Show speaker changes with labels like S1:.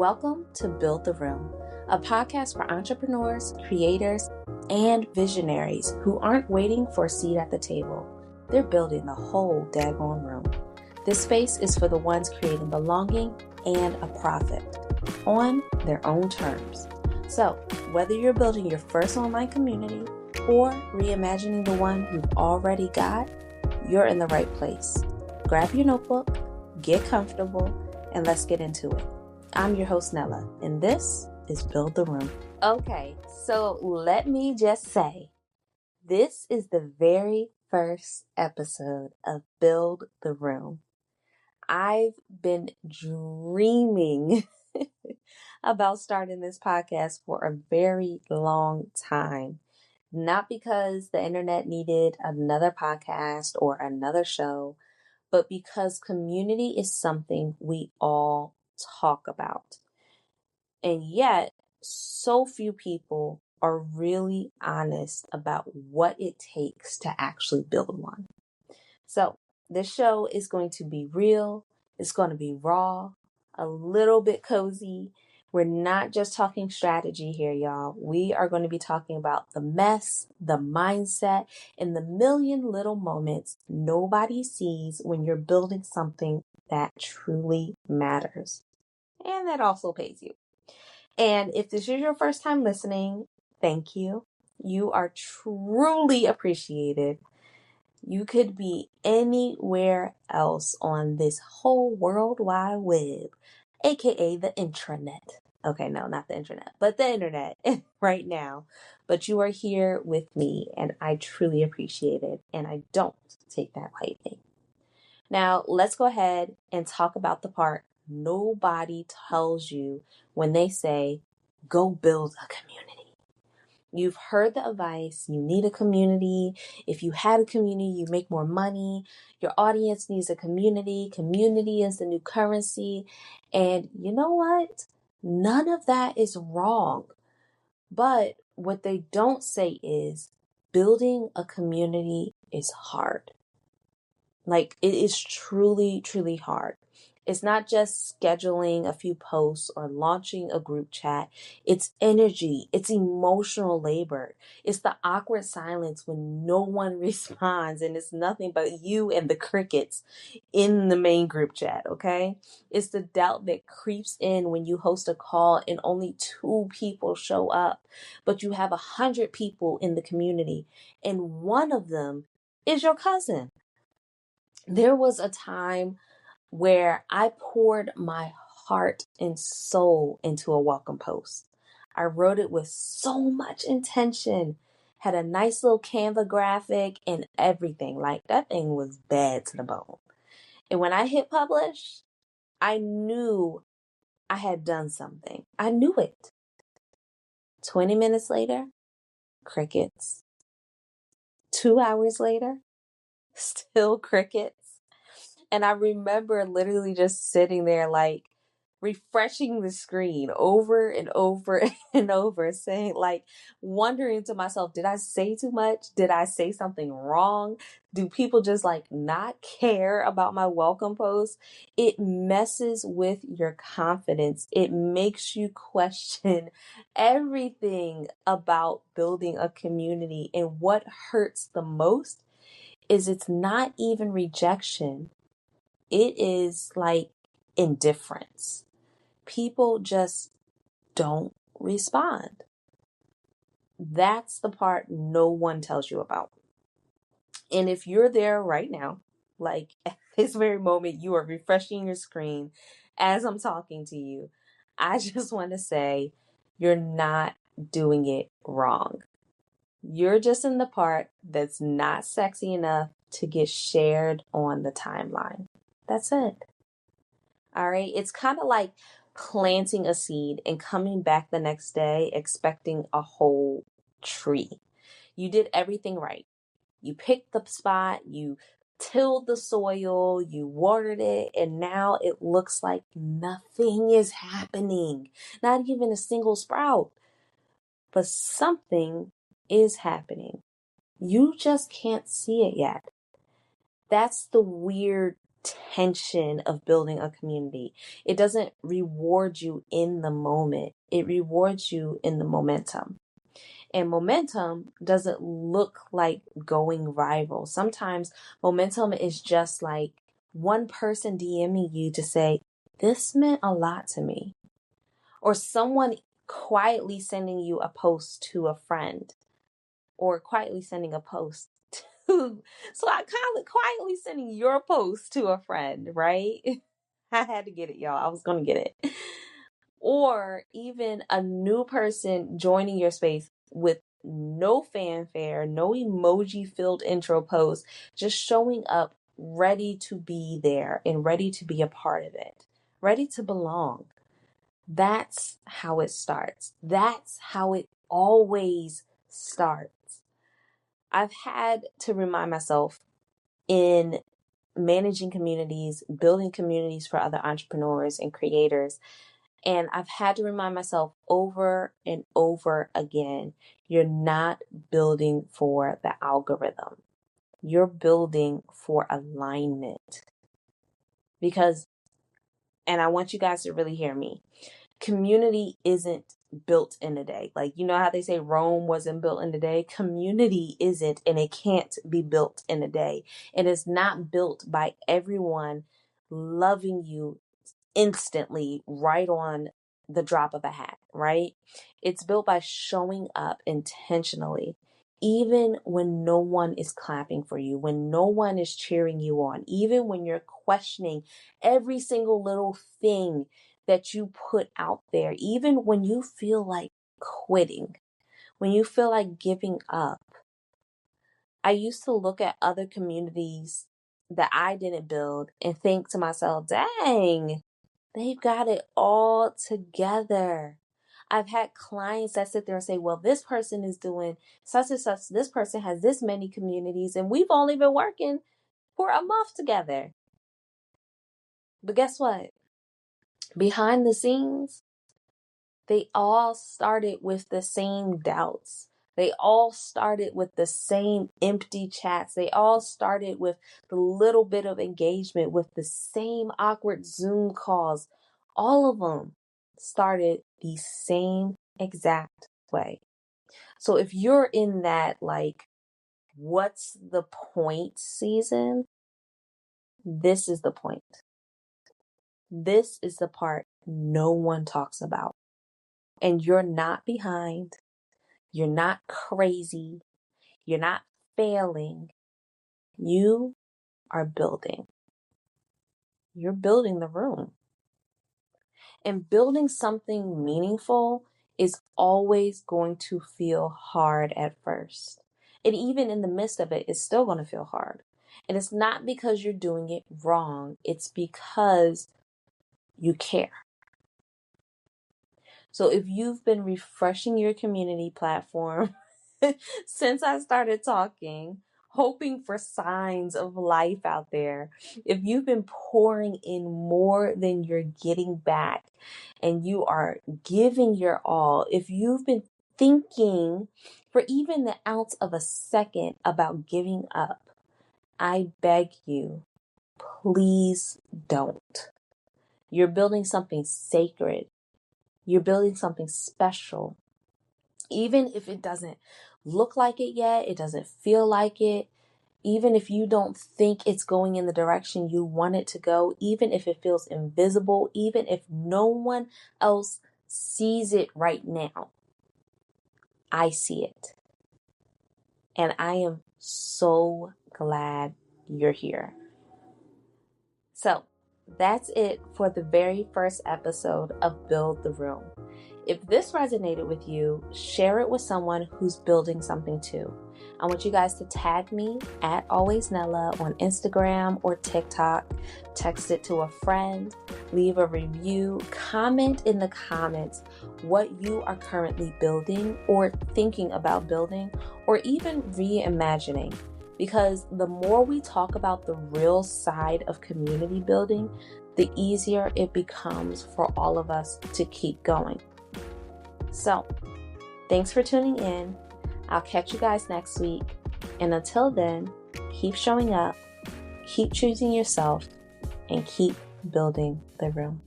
S1: Welcome to Build the Room, a podcast for entrepreneurs, creators, and visionaries who aren't waiting for a seat at the table. They're building the whole daggone room. This space is for the ones creating belonging and a profit on their own terms. So, whether you're building your first online community or reimagining the one you've already got, you're in the right place. Grab your notebook, get comfortable, and let's get into it. I'm your host, Nella, and this is Build the Room. Okay, so let me just say, this is the very first episode of Build the Room. I've been dreaming about starting this podcast for a very long time. Not because the internet needed another podcast or another show, but because community is something we all talk about. And yet, so few people are really honest about what it takes to actually build one. So, this show is going to be real, it's going to be raw, a little bit cozy. We're not just talking strategy here, y'all. We are going to be talking about the mess, the mindset, and the million little moments nobody sees when you're building something that truly matters. And that also pays you. And if this is your first time listening, thank you. You are truly appreciated. You could be anywhere else on this whole world wide web, aka the intranet. Okay, no, not the internet, but the internet right now. But you are here with me, and I truly appreciate it, and I don't take that lightly. Now, let's go ahead and talk about the part nobody tells you when they say, go build a community. You've heard the advice, you need a community. If you had a community, you make more money. Your audience needs a community. Community is the new currency. And you know what? None of that is wrong. But what they don't say is building a community is hard. Like, it is truly, truly hard. It's not just scheduling a few posts or launching a group chat. It's energy. It's emotional labor. It's the awkward silence when no one responds and it's nothing but you and the crickets in the main group chat, okay? It's the doubt that creeps in when you host a call and only 2 people show up, but you have 100 people in the community and one of them is your cousin. There was a time where I poured my heart and soul into a welcome post. I wrote it with so much intention, had a nice little Canva graphic and everything. Like, that thing was bad to the bone. And when I hit publish, I knew I had done something. I knew it. 20 minutes later, crickets. 2 hours later, still crickets. And I remember literally just sitting there, like, refreshing the screen over and over and over, saying, like, wondering to myself, did I say too much? Did I say something wrong? Do people just, like, not care about my welcome post? It messes with your confidence. It makes you question everything about building a community. And what hurts the most is it's not even rejection. It is like indifference. People just don't respond. That's the part no one tells you about. And if you're there right now, like at this very moment, you are refreshing your screen as I'm talking to you, I just want to say you're not doing it wrong. You're just in the part that's not sexy enough to get shared on the timeline. That's it. All right. It's kind of like planting a seed and coming back the next day expecting a whole tree. You did everything right. You picked the spot, you tilled the soil, you watered it, and now it looks like nothing is happening. Not even a single sprout. But something is happening. You just can't see it yet. That's the weird tension of building a community. It doesn't reward you in the moment. It rewards you in the momentum. And momentum doesn't look like going viral. Sometimes momentum is just like one person DMing you to say, this meant a lot to me. Or someone quietly sending you a post to a friend, or quietly sending a post to, so I kind of quietly sending your post to a friend, right? I had to get it, y'all. I was going to get it. Or even a new person joining your space with no fanfare, no emoji filled intro post, just showing up ready to be there and ready to be a part of it, ready to belong. That's how it starts. That's how it always starts. I've had to remind myself in managing communities, building communities for other entrepreneurs and creators. And I've had to remind myself over and over again, you're not building for the algorithm. You're building for alignment. Because, and I want you guys to really hear me, community isn't built in a day. Like, you know how they say Rome wasn't built in a day? Community isn't, and it can't be built in a day. It is not built by everyone loving you instantly right on the drop of a hat, right? It's built by showing up intentionally, even when no one is clapping for you, when no one is cheering you on, even when you're questioning every single little thing that you put out there, even when you feel like quitting, when you feel like giving up. I used to look at other communities that I didn't build and think to myself, dang, they've got it all together. I've had clients that sit there and say, well, this person is doing such and such. This person has this many communities, and we've only been working for a month together. But guess what? Behind the scenes, they all started with the same doubts. They all started with the same empty chats. They all started with the little bit of engagement, with the same awkward Zoom calls. All of them started the same exact way. So if you're in that, like, what's the point season, this is the point. This is the part no one talks about. And you're not behind. You're not crazy. You're not failing. You are building. You're building the room. And building something meaningful is always going to feel hard at first. And even in the midst of it, it's still going to feel hard. And it's not because you're doing it wrong. It's because you care. So if you've been refreshing your community platform since I started talking, hoping for signs of life out there, if you've been pouring in more than you're getting back and you are giving your all, if you've been thinking for even the ounce of a second about giving up, I beg you, please don't. You're building something sacred. You're building something special. Even if it doesn't look like it yet, it doesn't feel like it, even if you don't think it's going in the direction you want it to go, even if it feels invisible, even if no one else sees it right now, I see it. And I am so glad you're here. So that's it for the very first episode of Build the Room. If this resonated with you, share it with someone who's building something too. I want you guys to tag me at AlwaysNella on Instagram or TikTok. Text it to a friend, leave a review, comment in the comments what you are currently building or thinking about building or even reimagining. Because the more we talk about the real side of community building, the easier it becomes for all of us to keep going. So, thanks for tuning in. I'll catch you guys next week. And until then, keep showing up, keep choosing yourself, and keep building the room.